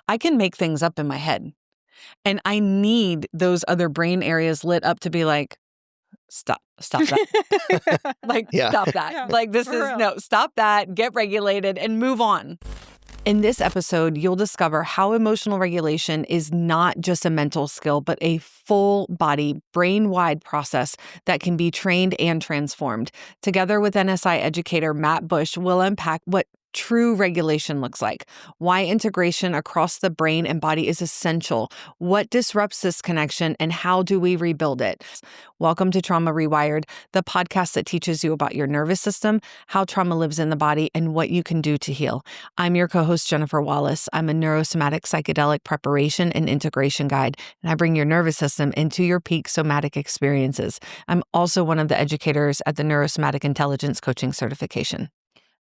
I can make things up in my head. And I need those other brain areas lit up to be like, stop that. Like, Yeah. stop that. Yeah, Like, this for is, real. no, stop that, get regulated and move on. In this episode, you'll discover how emotional regulation is not just a mental skill, but a full body, brain-wide process that can be trained and transformed. Together with NSI educator Matt Bush, we'll unpack what true regulation looks like, why integration across the brain and body is essential, what disrupts this connection, and how do we rebuild it. Welcome to Trauma Rewired, the podcast that teaches you about your nervous system, how trauma lives in the body, and what you can do to heal. I'm your co-host, Jennifer Wallace. I'm a neurosomatic psychedelic preparation and integration guide, and I bring your nervous system into your peak somatic experiences. I'm also one of the educators at the Neurosomatic Intelligence Coaching Certification.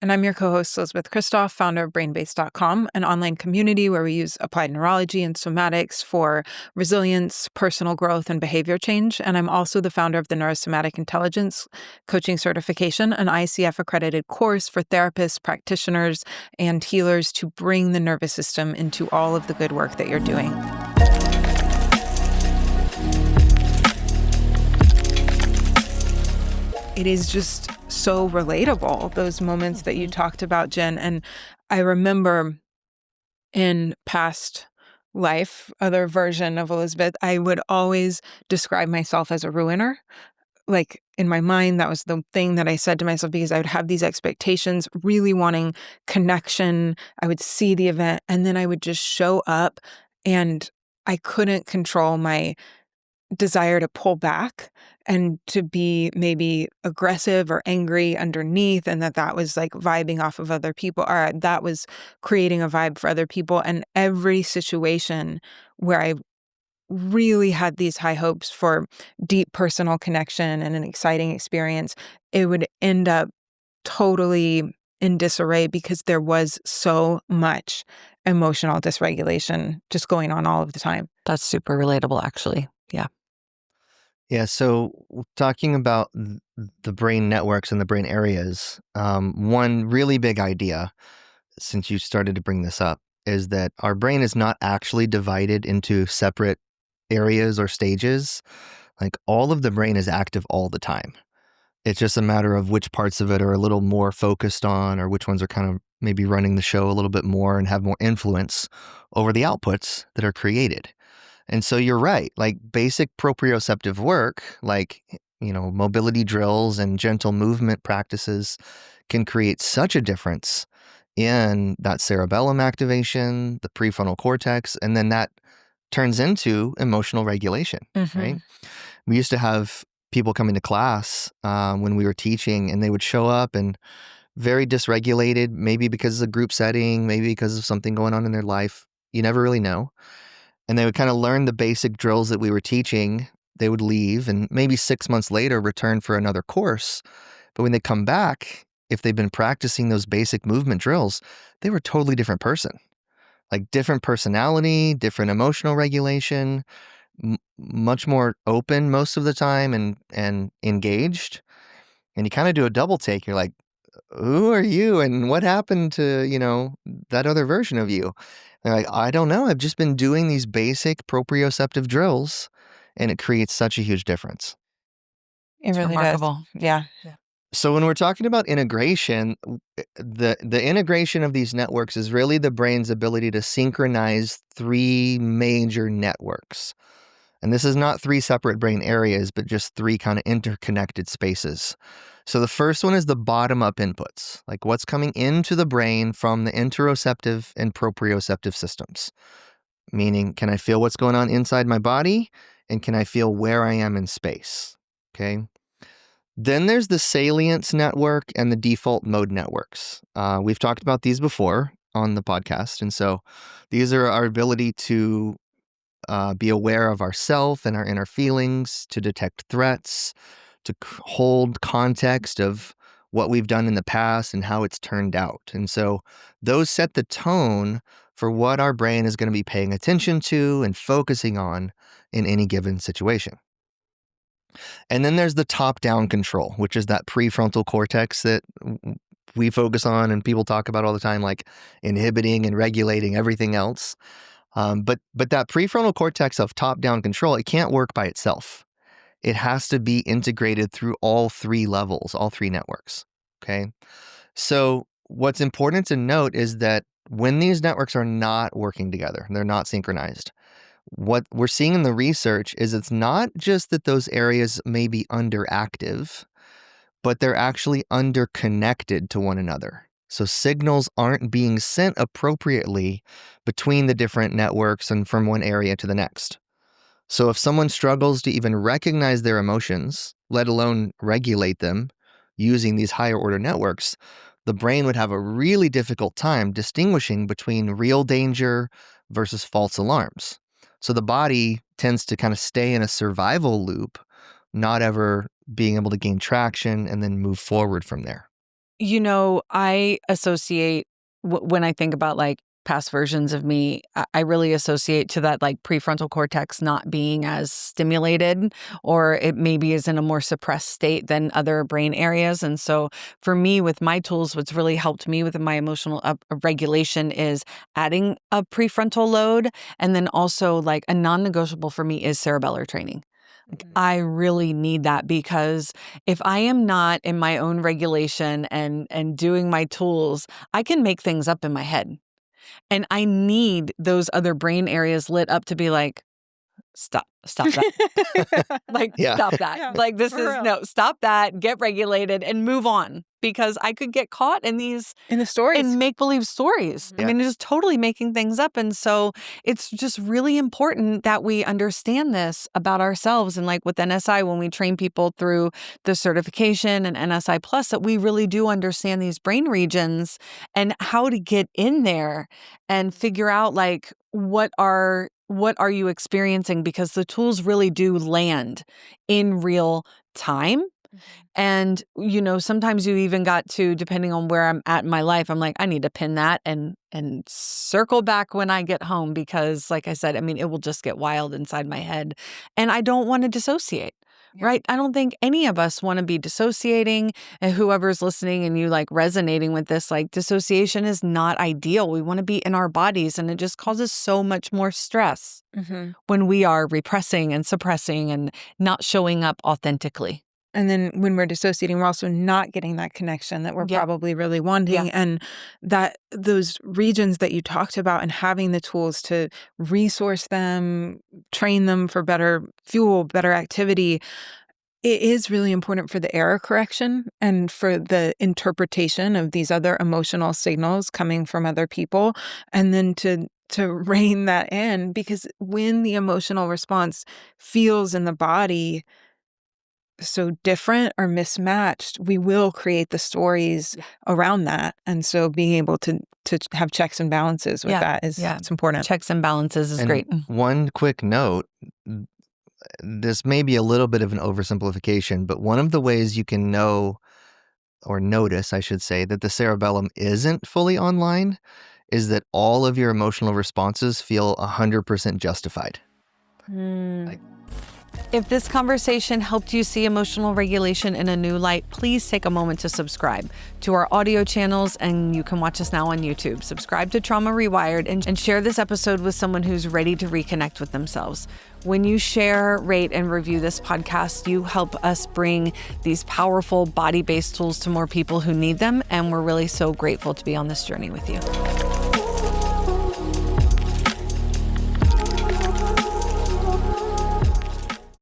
And I'm your co-host, Elizabeth Kristoff, founder of BrainBase.com, an online community where we use applied neurology and somatics for resilience, personal growth, and behavior change. And I'm also the founder of the Neurosomatic Intelligence Coaching Certification, an ICF-accredited course for therapists, practitioners, and healers to bring the nervous system into all of the good work that you're doing. It is just so relatable, those moments that you talked about, Jen. And I remember in past life, other version of Elizabeth, I would always describe myself as a ruiner. Like in my mind, that was the thing that I said to myself, because I would have these expectations, really wanting connection. I would see the event and then I would just show up, and I couldn't control my desire to pull back and to be maybe aggressive or angry underneath, and that was like vibing off of other people, or that was creating a vibe for other people. And every situation where I really had these high hopes for deep personal connection and an exciting experience, it would end up totally in disarray because there was so much emotional dysregulation just going on all of the time. That's super relatable, actually. Yeah. Yeah, so talking about the brain networks and the brain areas, one really big idea, since you started to bring this up, is that our brain is not actually divided into separate areas or stages. Like, all of the brain is active all the time. It's just a matter of which parts of it are a little more focused on, or which ones are kind of maybe running the show a little bit more and have more influence over the outputs that are created. And so you're right, like basic proprioceptive work, like, mobility drills and gentle movement practices can create such a difference in that cerebellum activation, the prefrontal cortex, and then that turns into emotional regulation, right? We used to have people come into class when we were teaching, and they would show up and very dysregulated, maybe because of a group setting, maybe because of something going on in their life. You never really know. And they would kind of learn the basic drills that we were teaching. They would leave and maybe 6 months later return for another course. But when they come back, if they've been practicing those basic movement drills, they were a totally different person. Like, different personality, different emotional regulation, much more open most of the time and engaged. And you kind of do a double take. You're like, who are you? And what happened to, that other version of you? They're like, I don't know. I've just been doing these basic proprioceptive drills, and it creates such a huge difference. It really remarkable. does. Yeah. So when we're talking about integration, the integration of these networks is really the brain's ability to synchronize three major networks. And this is not three separate brain areas, but just three kind of interconnected spaces. So the first one is the bottom-up inputs, like what's coming into the brain from the interoceptive and proprioceptive systems. Meaning, can I feel what's going on inside my body? And can I feel where I am in space? Okay. Then there's the salience network and the default mode networks. We've talked about these before on the podcast. And so these are our ability to be aware of ourself and our inner feelings, to detect threats, to hold context of what we've done in the past and how it's turned out. And so those set the tone for what our brain is going to be paying attention to and focusing on in any given situation. And then there's the top-down control, which is that prefrontal cortex that we focus on and people talk about all the time, like inhibiting and regulating everything else. But that prefrontal cortex of top-down control, it can't work by itself. It has to be integrated through all three levels, all three networks. Okay. So what's important to note is that when these networks are not working together, they're not synchronized, what we're seeing in the research is it's not just that those areas may be underactive, but they're actually underconnected to one another. So signals aren't being sent appropriately between the different networks and from one area to the next. So if someone struggles to even recognize their emotions, let alone regulate them using these higher order networks, the brain would have a really difficult time distinguishing between real danger versus false alarms. So the body tends to kind of stay in a survival loop, not ever being able to gain traction and then move forward from there. I associate when I think about like past versions of me, I really associate to that like prefrontal cortex not being as stimulated, or it maybe is in a more suppressed state than other brain areas. And so for me, with my tools, what's really helped me with my emotional regulation is adding a prefrontal load. And then also like a non-negotiable for me is cerebellar training. I really need that, because if I am not in my own regulation and doing my tools, I can make things up in my head. And I need those other brain areas lit up to be like, stop that. Like, Yeah. stop that. Yeah, like, this for is real. no, stop that, get regulated and move on, because I could get caught in these In the stories. in make-believe stories. Yeah. I mean, just totally making things up. And so it's just really important that we understand this about ourselves. And like with NSI, when we train people through the certification and NSI Plus, that we really do understand these brain regions and how to get in there and figure out like what are you experiencing, because the tools really do land in real time. And, sometimes you even got to, depending on where I'm at in my life, I'm like, I need to pin that and circle back when I get home, because like I said, I mean, it will just get wild inside my head and I don't want to dissociate. Yeah. Right. I don't think any of us want to be dissociating, and whoever's listening and you like resonating with this, like dissociation is not ideal. We want to be in our bodies, and it just causes so much more stress when we are repressing and suppressing and not showing up authentically. And then when we're dissociating, we're also not getting that connection that we're Yeah. probably really wanting. Yeah. And that those regions that you talked about, and having the tools to resource them, train them for better fuel, better activity, it is really important for the error correction and for the interpretation of these other emotional signals coming from other people. And then to rein that in, because when the emotional response feels in the body so different or mismatched, we will create the stories around that. And so being able to have checks and balances with that is it's important. Checks and balances is And great. one quick note, this may be a little bit of an oversimplification, but one of the ways you can know or notice, I should say, that the cerebellum isn't fully online is that all of your emotional responses feel 100% justified. If this conversation helped you see emotional regulation in a new light, please take a moment to subscribe to our audio channels, and you can watch us now on YouTube. Subscribe to Trauma Rewired and share this episode with someone who's ready to reconnect with themselves. When you share, rate, and review this podcast, you help us bring these powerful body-based tools to more people who need them, and we're really so grateful to be on this journey with you.